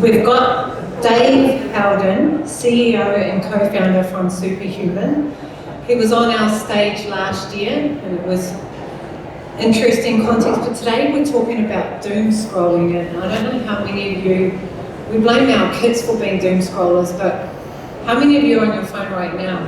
We've got Dave Howden, CEO and co-founder from SupaHuman. He was on our stage last year and it was interesting context, but today we're talking about doom scrolling, and I don't know how many of you, we blame our kids for being doom scrollers, but how many of you are on your phone right now?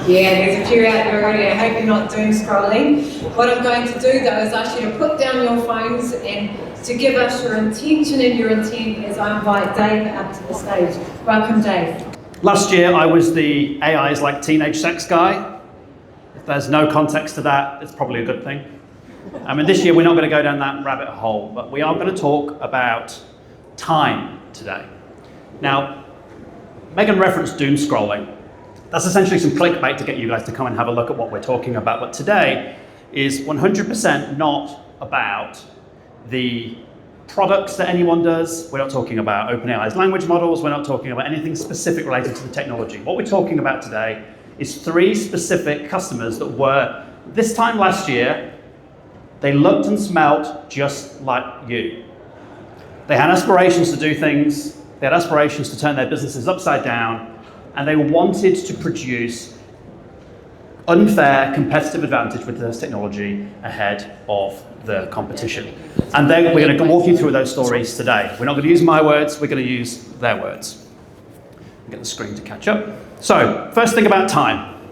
Yeah, there's a few out there already. I hope you're not doom scrolling. What I'm going to do though is ask you to put down your phones and to give us your intention, and your intent is I invite Dave up to the stage. Welcome, Dave. Last year I was the AI's like teenage sex guy. If there's no context to that, it's probably a good thing. I mean, this year we're not going to go down that rabbit hole, but we are going to talk about time today. Now, Megan referenced doom scrolling. That's essentially some clickbait to get you guys to come and have a look at what we're talking about. But today is 100% not about the products that anyone does. We're not talking about OpenAI's language models. We're not talking about anything specific related to the technology. What we're talking about today is 3 specific customers that were, this time last year, they looked and smelt just like you. They had aspirations to do things. They had aspirations to turn their businesses upside down. And they wanted to produce unfair competitive advantage with this technology ahead of the competition. And then we're going to walk you through those stories today. We're not going to use my words, we're going to use their words. Get the screen to catch up. So, first thing about time.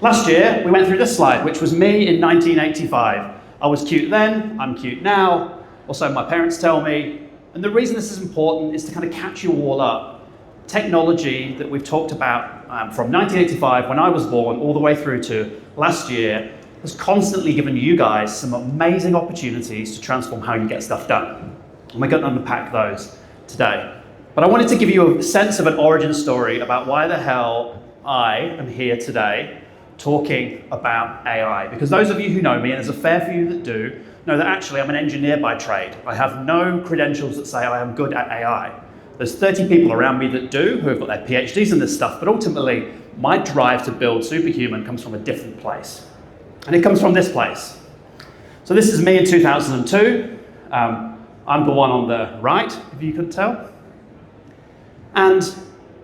Last year, we went through this slide, which was me in 1985. I was cute then, I'm cute now, or so my parents tell me. And the reason this is important is to kind of catch you all up. Technology that we've talked about from 1985, when I was born, all the way through to last year, has constantly given you guys some amazing opportunities to transform how you get stuff done. And we're going to unpack those today. But I wanted to give you a sense of an origin story about why the hell I am here today talking about AI. Because those of you who know me, and there's a fair few that do, know that actually I'm an engineer by trade. I have no credentials that say I am good at AI. There's 30 people around me that do, who have got their PhDs in this stuff, but ultimately, my drive to build SupaHuman comes from a different place. And it comes from this place. So this is me in 2002. I'm the one on the right, if you could tell. And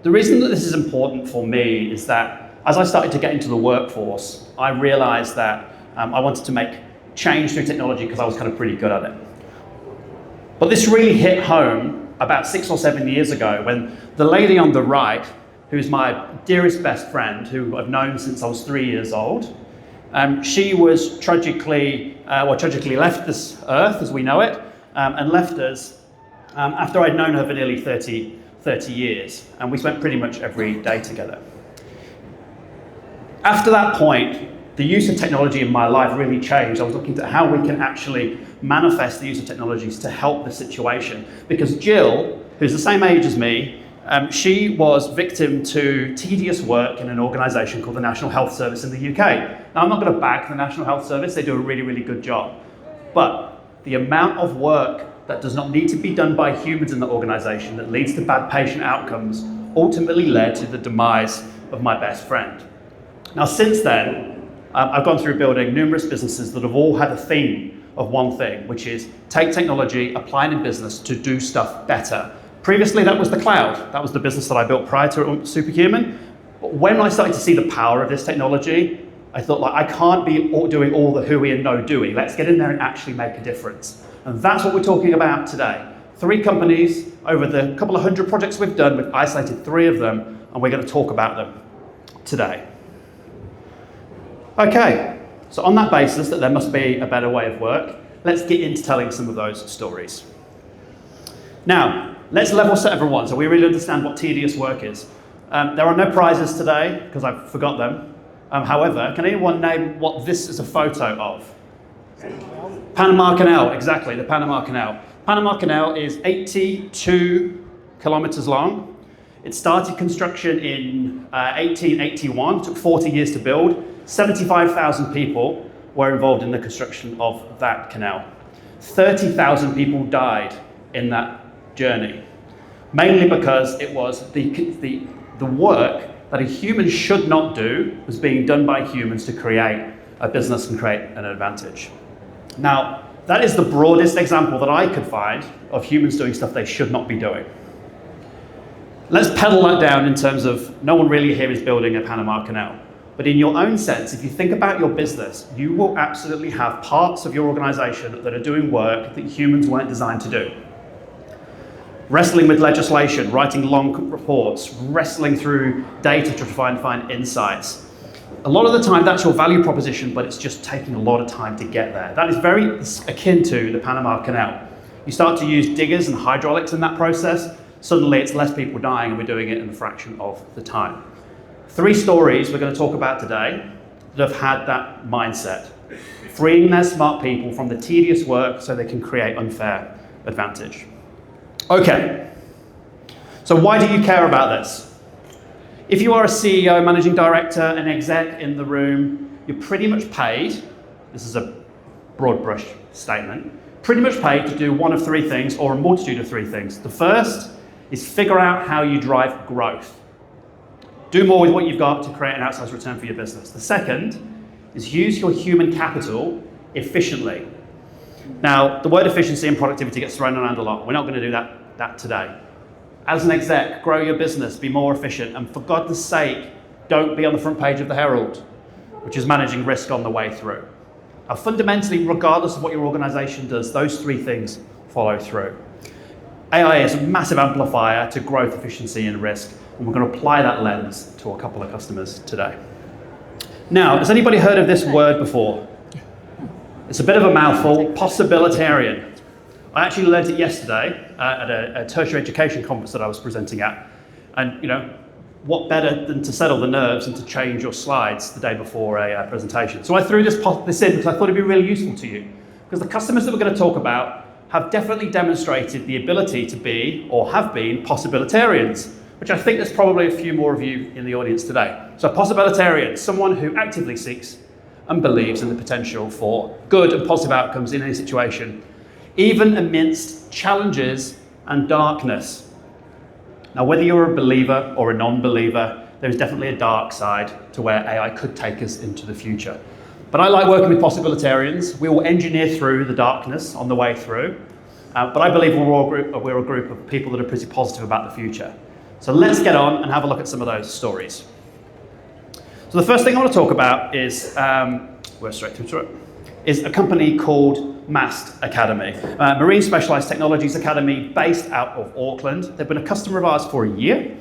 the reason that this is important for me is that as I started to get into the workforce, I realized that I wanted to make change through technology because I was kind of pretty good at it. But this really hit home about 6 or 7 years ago, when the lady on the right, who's my dearest best friend, who I've known since I was 3 years old, she was tragically left this earth as we know it, and left us after I'd known her for nearly 30 years, and we spent pretty much every day together. After that point, the use of technology in my life really changed. I was looking at how we can actually manifest the use of technologies to help the situation. Because Jill, who's the same age as me, she was victim to tedious work in an organisation called the National Health Service in the UK. Now, I'm not going to bag the National Health Service. They do a really, really good job. But the amount of work that does not need to be done by humans in the organisation that leads to bad patient outcomes ultimately led to the demise of my best friend. Now, since then, I've gone through building numerous businesses that have all had a theme of one thing, which is take technology, apply it in business to do stuff better. Previously, that was the cloud. That was the business that I built prior to SupaHuman. But when I started to see the power of this technology, I thought, like, I can't be doing all the hooey and no doing. Let's get in there and actually make a difference. And that's what we're talking about today. 3 companies, over the couple of 100 projects we've done, we've isolated 3 of them, and we're going to talk about them today. Okay, so on that basis that there must be a better way of work, let's get into telling some of those stories. Now, let's level set everyone so we really understand what tedious work is. There are no prizes today because I forgot them. However, can anyone name what this is a photo of? Panama Canal, exactly, the Panama Canal. Panama Canal is 82 kilometers long. It started construction in 1881, took 40 years to build. 75,000 people were involved in the construction of that canal. 30,000 people died in that journey, mainly because it was the work that a human should not do was being done by humans to create a business and create an advantage. Now, That is the broadest example that I could find of humans doing stuff they should not be doing. Let's pedal that down in terms of no one really here is building a Panama Canal. But in your own sense, if you think about your business, you will absolutely have parts of your organization that are doing work that humans weren't designed to do. Wrestling with legislation, writing long reports, wrestling through data to try and find insights. A lot of the time that's your value proposition, but it's just taking a lot of time to get there. That is very akin to the Panama Canal. You start to use diggers and hydraulics in that process, suddenly it's less people dying and we're doing it in a fraction of the time. 3 stories we're going to talk about today that have had that mindset. Freeing their smart people from the tedious work so they can create unfair advantage. Okay, so why do you care about this? If you are a CEO, managing director, an exec in the room, you're pretty much paid, this is a broad brush statement, pretty much paid to do one of 3 things or a multitude of 3 things. The first is figure out how you drive growth. Do more with what you've got to create an outsized return for your business. The second is use your human capital efficiently. Now, the word efficiency and productivity gets thrown around a lot. We're not going to do that today. As an exec, grow your business, be more efficient, and for God's sake, don't be on the front page of the Herald, which is managing risk on the way through. Now, fundamentally, regardless of what your organization does, those 3 things follow through. AI is a massive amplifier to growth, efficiency, and risk, and we're going to apply that lens to a couple of customers today. Now, has anybody heard of this word before? It's a bit of a mouthful, possibilitarian. I actually learned it yesterday at a tertiary education conference that I was presenting at. And what better than to settle the nerves and to change your slides the day before a presentation. So I threw this in because I thought it'd be really useful to you. Because the customers that we're going to talk about have definitely demonstrated the ability to be, or have been, possibilitarians, which I think there's probably a few more of you in the audience today. So possibilitarian, someone who actively seeks and believes in the potential for good and positive outcomes in any situation, even amidst challenges and darkness. Now, whether you're a believer or a non-believer, there is definitely a dark side to where AI could take us into the future. But I like working with possibilitarians. We will engineer through the darkness on the way through. But I believe we're a group of people that are pretty positive about the future. So let's get on and have a look at some of those stories. So the first thing I want to talk about is, we're straight through it, is a company called MAST Academy, Marine Specialised Technologies Academy based out of Auckland. They've been a customer of ours for a year,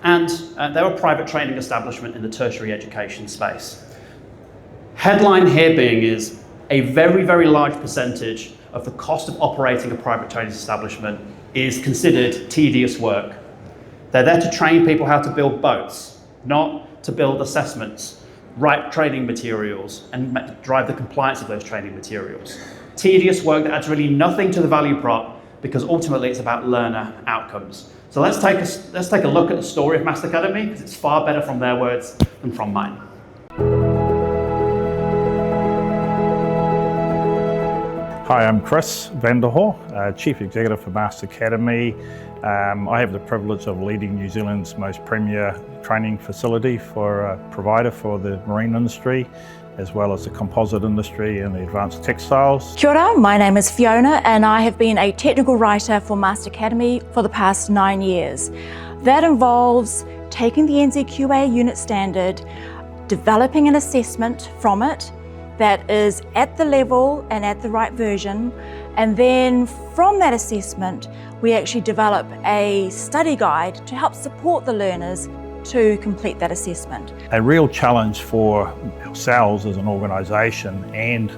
and they're a private training establishment in the tertiary education space. Headline here being is a very, very large percentage of the cost of operating a private training establishment is considered tedious work. They're there to train people how to build boats, not to build assessments, write training materials, and drive the compliance of those training materials. Tedious work that adds really nothing to the value prop, because ultimately it's about learner outcomes. So let's take a look at the story of MAST Academy, because it's far better from their words than from mine. Hi, I'm Chris Vanderhoor, Chief Executive for MAST Academy. I have the privilege of leading New Zealand's most premier training facility for a provider for the marine industry, as well as the composite industry and the advanced textiles. Kia ora, my name is Fiona and I have been a technical writer for MAST Academy for the past 9 years. That involves taking the NZQA unit standard, developing an assessment from it that is at the level and at the right version, and then from that assessment we actually develop a study guide to help support the learners to complete that assessment. A real challenge for ourselves as an organisation and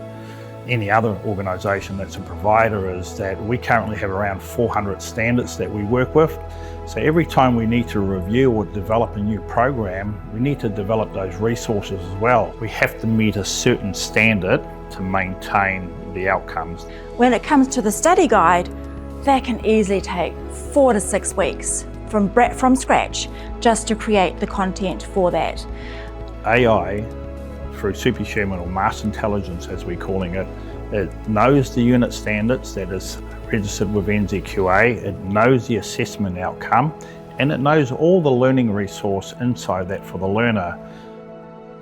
any other organisation that's a provider is that we currently have around 400 standards that we work with. So every time we need to review or develop a new program, we need to develop those resources as well. We have to meet a certain standard to maintain the outcomes. When it comes to the study guide, that can easily take 4 to 6 weeks from scratch just to create the content for that. AI, through SupaHuman or Mass Intelligence as we're calling it, it knows the unit standards that is registered with NZQA, it knows the assessment outcome, and it knows all the learning resource inside that for the learner.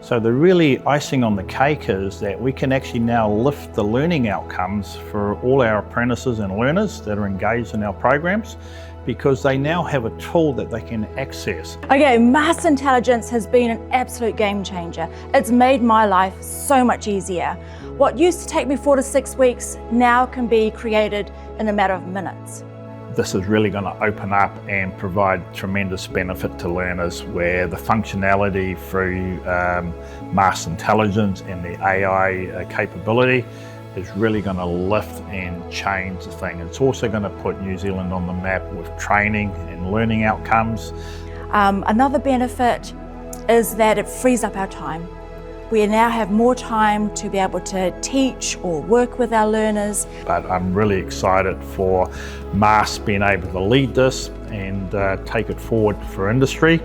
So the really icing on the cake is that we can actually now lift the learning outcomes for all our apprentices and learners that are engaged in our programs, because they now have a tool that they can access. Okay, mass intelligence has been an absolute game changer. It's made my life so much easier. What used to take me 4 to 6 weeks now can be created in a matter of minutes. This is really going to open up and provide tremendous benefit to learners, where the functionality through mass intelligence and the AI capability is really going to lift and change the thing. It's also going to put New Zealand on the map with training and learning outcomes. Another benefit is that it frees up our time. We now have more time to be able to teach or work with our learners. But I'm really excited for MAS being able to lead this and take it forward for industry.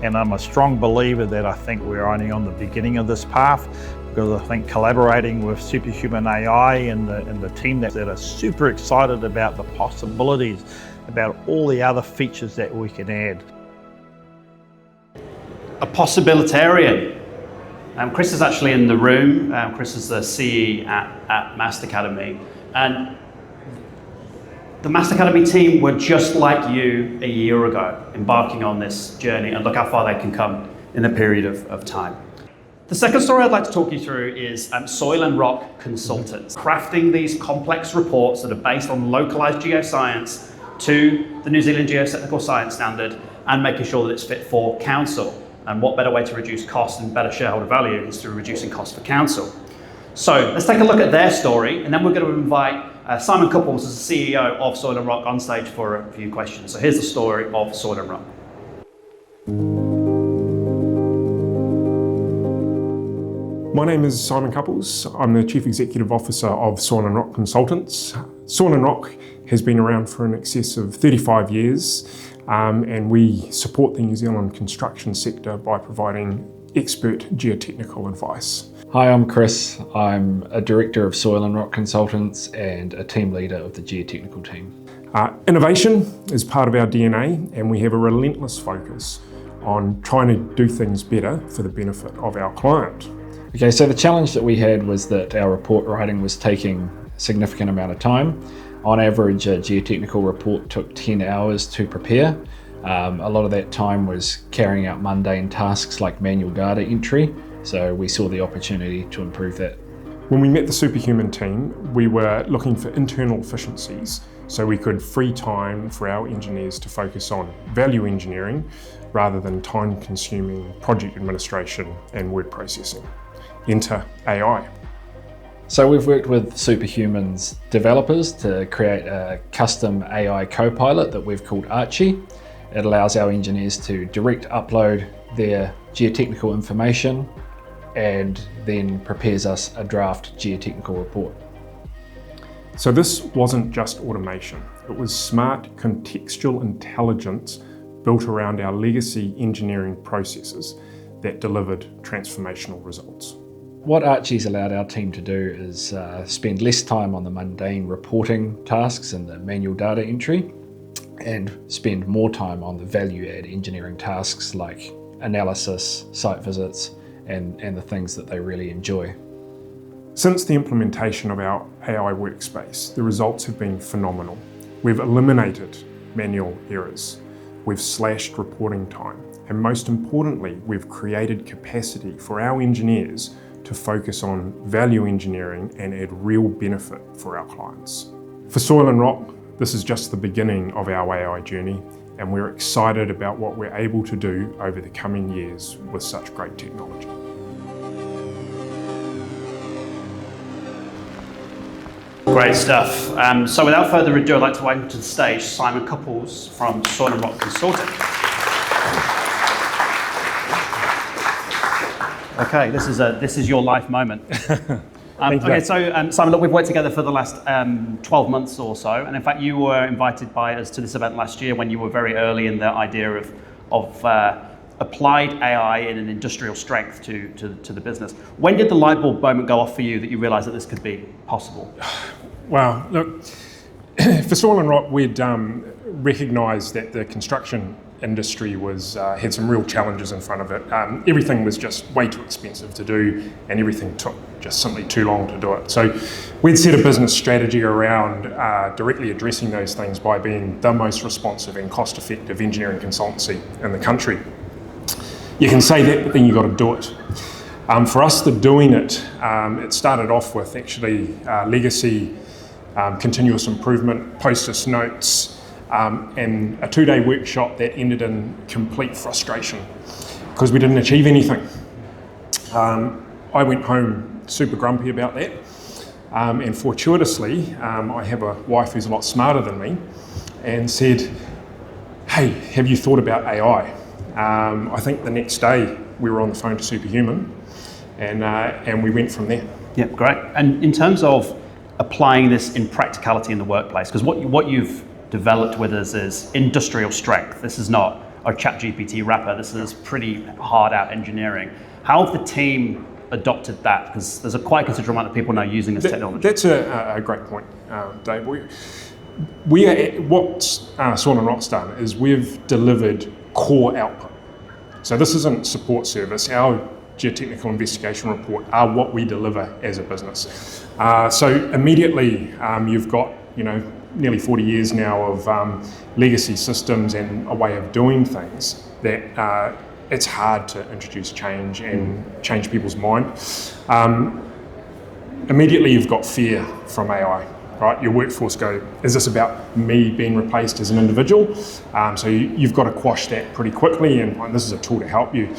And I'm a strong believer that I think we're only on the beginning of this path, because I think collaborating with SupaHuman AI and the team that are super excited about the possibilities, about all the other features that we can add. A possibilitarian. Chris is actually in the room. Chris is the CE at Master Academy. And the Master Academy team were just like you a year ago, embarking on this journey, and look how far they can come in a period of time. The second story I'd like to talk you through is soil and rock consultants, crafting these complex reports that are based on localized geoscience to the New Zealand Geotechnical Science Standard, and making sure that it's fit for council. And what better way to reduce cost and better shareholder value is through reducing cost for council. So let's take a look at their story, and then we're going to invite Simon Couples, as the CEO of Soil and Rock, on stage for a few questions. So here's the story of Soil and Rock. My name is Simon Couples. I'm the Chief Executive Officer of Soil and Rock Consultants. Soil and Rock has been around for in excess of 35 years. And we support the New Zealand construction sector by providing expert geotechnical advice. Hi, I'm Chris. I'm a Director of Soil and Rock Consultants and a team leader of the geotechnical team. Innovation is part of our DNA, and we have a relentless focus on trying to do things better for the benefit of our client. Okay, so the challenge that we had was that our report writing was taking a significant amount of time. On average, a geotechnical report took 10 hours to prepare. A lot of that time was carrying out mundane tasks like manual data entry, so we saw the opportunity to improve that. When we met the SupaHuman team, we were looking for internal efficiencies so we could free time for our engineers to focus on value engineering rather than time-consuming project administration and word processing. Enter AI. So we've worked with SupaHuman's developers to create a custom AI co-pilot that we've called Archie. It allows our engineers to direct upload their geotechnical information and then prepares us a draft geotechnical report. So this wasn't just automation. It was smart contextual intelligence built around our legacy engineering processes that delivered transformational results. What Archie's allowed our team to do is spend less time on the mundane reporting tasks and the manual data entry, and spend more time on the value-add engineering tasks like analysis, site visits, and the things that they really enjoy. Since the implementation of our AI workspace, the results have been phenomenal. We've eliminated manual errors, we've slashed reporting time, and most importantly, we've created capacity for our engineers to focus on value engineering and add real benefit for our clients. For Soil and Rock, this is just the beginning of our AI journey, and we're excited about what we're able to do over the coming years with such great technology. Great stuff. So without further ado, I'd like to welcome to the stage Simon Couples from Soil and Rock Consulting. Okay, this is your life moment. Okay, so Simon, look, we've worked together for the last 12 months or so, and in fact, you were invited by us to this event last year when you were very early in the idea of applied AI in an industrial strength to the business. When did the light bulb moment go off for you that you realised that this could be possible? Well, look, for Soil and Rock, we'd recognised that the construction industry was had some real challenges in front of it. Everything was just way too expensive to do, and everything took just simply too long to do it. So we'd set a business strategy around directly addressing those things by being the most responsive and cost-effective engineering consultancy in the country. You can say that, but then you've got to do it. For us, the doing it, it started off with actually legacy, continuous improvement, post-it notes, and a 2-day workshop that ended in complete frustration because we didn't achieve anything. I went home super grumpy about that, and fortuitously, I have a wife who's a lot smarter than me and said, hey, have you thought about AI? I think the next day we were on the phone to SupaHuman, and we went from there. Yeah, great. And in terms of applying this in practicality in the workplace, because what you've developed with us is industrial strength. This is not a ChatGPT wrapper. This is pretty hard out engineering. How have the team adopted that? Because there's a quite considerable amount of people now using this technology. That's a great point, Dave. What Swan and Rock's done is we've delivered core output. So this isn't support service. Our geotechnical investigation report are what we deliver as a business. So immediately you've got nearly 40 years now of legacy systems and a way of doing things that it's hard to introduce change and change people's mind. Immediately you've got fear from AI, right? Your workforce go, is this about me being replaced as an individual? So you've got to quash that pretty quickly, and this is a tool to help you.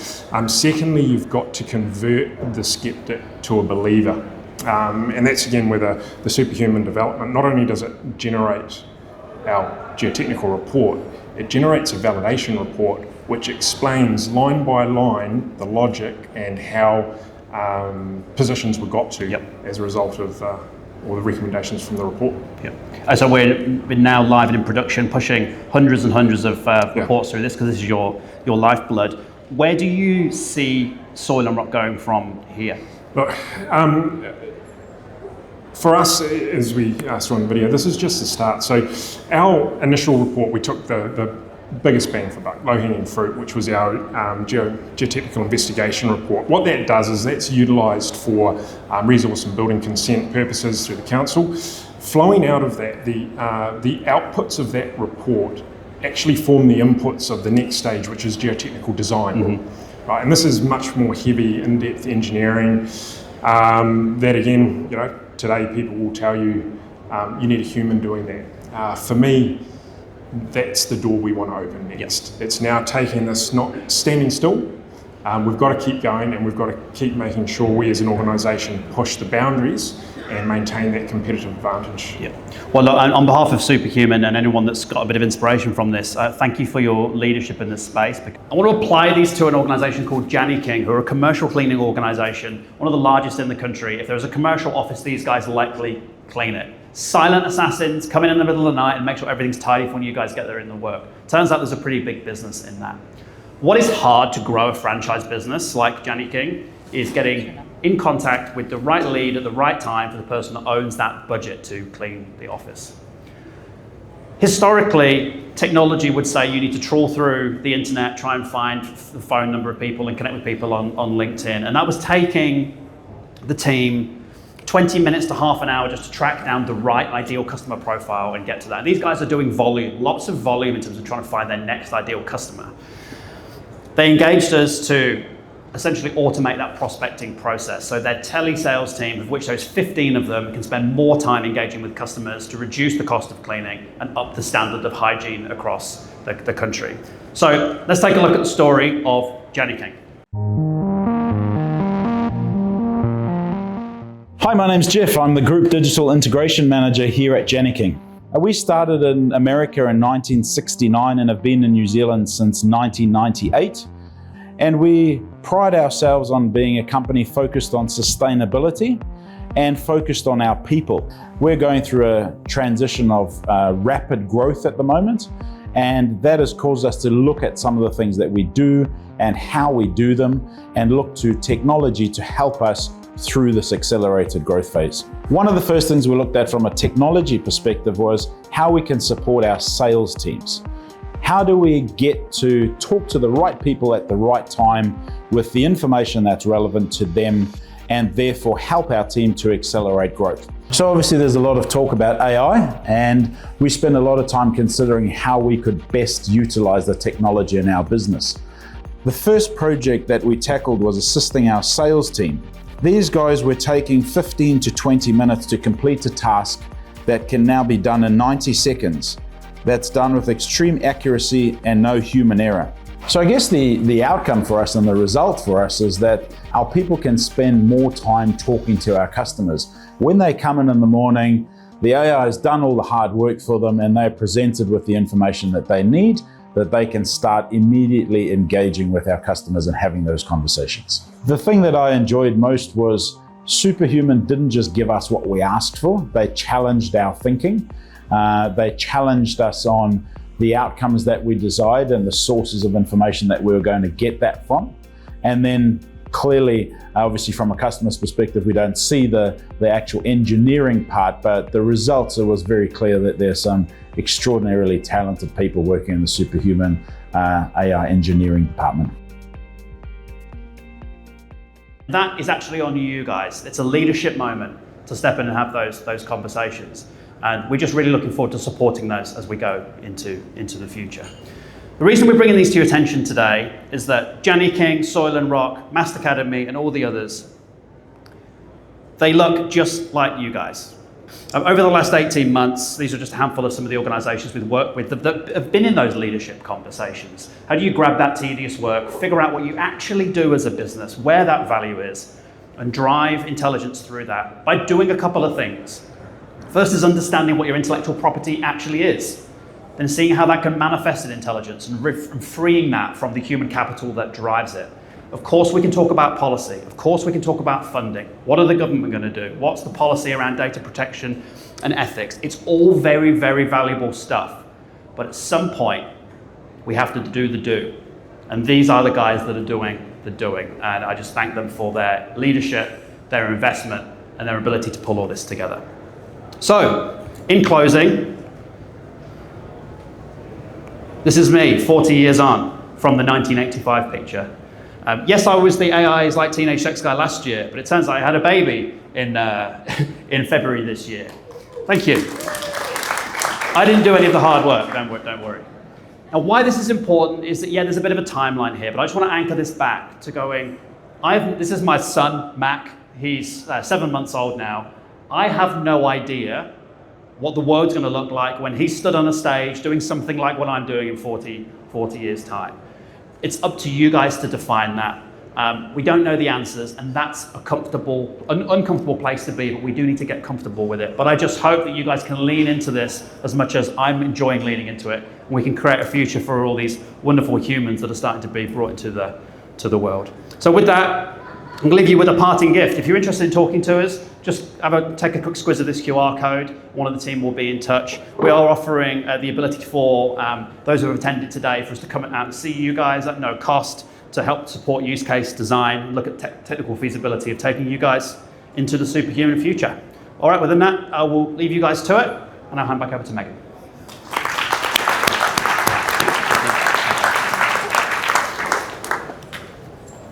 Secondly, you've got to convert the skeptic to a believer. And that's again where the SupaHuman development, not only does it generate our geotechnical report, it generates a validation report which explains line by line the logic and how positions were got to as a result of all the recommendations from the report. Yeah. So we're now live and in production, pushing hundreds and hundreds of reports through this, because this is your lifeblood. Where do you see Soil and Rock going from here? Look, for us, as we saw in the video, this is just the start. So our initial report, we took the biggest bang for buck, low-hanging fruit, which was our geotechnical investigation report. What that does is that's utilised for resource and building consent purposes through the council. Flowing out of that, the outputs of that report actually form the inputs of the next stage, which is geotechnical design. Right, and this is much more heavy, in-depth engineering. That again, today people will tell you you need a human doing that. For me, that's the door we want to open next. It's now taking this, not standing still. We've got to keep going, and we've got to keep making sure we as an organisation push the boundaries and maintain that competitive advantage. Yeah. Well, look, on behalf of SupaHuman and anyone that's got a bit of inspiration from this, thank you for your leadership in this space. I want to apply these to an organisation called Jani-King, who are a commercial cleaning organisation, one of the largest in the country. If there's a commercial office, these guys likely clean it. Silent assassins come in the middle of the night and make sure everything's tidy for when you guys get there in the work. Turns out there's a pretty big business in that. What is hard to grow a franchise business like Jani-King is getting in contact with the right lead at the right time for the person that owns that budget to clean the office. Historically, technology would say you need to trawl through the internet, try and find the phone number of people and connect with people on LinkedIn. And that was taking the team 20 minutes to half an hour just to track down the right ideal customer profile and get to that. And these guys are doing volume, lots of volume in terms of trying to find their next ideal customer. They engaged us to essentially automate that prospecting process. So their tele-sales team, of which there's 15 of them, can spend more time engaging with customers to reduce the cost of cleaning and up the standard of hygiene across the country. So let's take a look at the story of Jani-King. Hi, my name's Jeff. I'm the Group Digital Integration Manager here at Jani-King. We started in America in 1969 and have been in New Zealand since 1998. And we pride ourselves on being a company focused on sustainability and focused on our people. We're going through a transition of rapid growth at the moment, and that has caused us to look at some of the things that we do and how we do them, and look to technology to help us through this accelerated growth phase. One of the first things we looked at from a technology perspective was how we can support our sales teams. How do we get to talk to the right people at the right time with the information that's relevant to them, and therefore help our team to accelerate growth? So obviously there's a lot of talk about AI, and we spend a lot of time considering how we could best utilize the technology in our business. The first project that we tackled was assisting our sales team. These guys were taking 15 to 20 minutes to complete a task that can now be done in 90 seconds. That's done with extreme accuracy and no human error. So I guess the outcome for us and the result for us is that our people can spend more time talking to our customers. When they come in the morning, the AI has done all the hard work for them, and they're presented with the information that they need, that they can start immediately engaging with our customers and having those conversations. The thing that I enjoyed most was SupaHuman didn't just give us what we asked for, they challenged our thinking. They challenged us on the outcomes that we desired and the sources of information that we were going to get that from. And then clearly, obviously from a customer's perspective, we don't see the actual engineering part, but the results, it was very clear that there's some extraordinarily talented people working in the SupaHuman AI engineering department. That is actually on you guys. It's a leadership moment to step in and have those conversations. And we're just really looking forward to supporting those as we go into the future. The reason we're bringing these to your attention today is that Jenny King, Soil and Rock, Master Academy, and all the others, they look just like you guys. Over the last 18 months, these are just a handful of some of the organisations we've worked with that have been in those leadership conversations. How do you grab that tedious work, figure out what you actually do as a business, where that value is, and drive intelligence through that by doing a couple of things. First is understanding what your intellectual property actually is, then seeing how that can manifest in intelligence and freeing that from the human capital that drives it. Of course, we can talk about policy. Of course, we can talk about funding. What are the government going to do? What's the policy around data protection and ethics? It's all very, very valuable stuff. But at some point, we have to do the do. And these are the guys that are doing the doing. And I just thank them for their leadership, their investment, and their ability to pull all this together. So, in closing, this is me, 40 years on, from the 1985 picture. Yes, I was the AI is like teenage sex guy last year, but it turns out I had a baby in February this year. Thank you. I didn't do any of the hard work, don't worry. Now, why this is important is that, yeah, there's a bit of a timeline here, but I just want to anchor this back to going, this is my son, Mac. He's 7 months old now. I have no idea what the world's going to look like when he stood on a stage doing something like what I'm doing in 40 years' time. It's up to you guys to define that. We don't know the answers, and that's an uncomfortable place to be, but we do need to get comfortable with it. But I just hope that you guys can lean into this as much as I'm enjoying leaning into it, and we can create a future for all these wonderful humans that are starting to be brought into the world. So with that, I'm going to leave you with a parting gift. If you're interested in talking to us, just take a quick squiz of this QR code. One of the team will be in touch. We are offering the ability for those who have attended today for us to come out and see you guys at no cost to help support use case design, look at technical feasibility of taking you guys into the superhuman future. All right, within that, I will leave you guys to it, and I'll hand back over to Megan.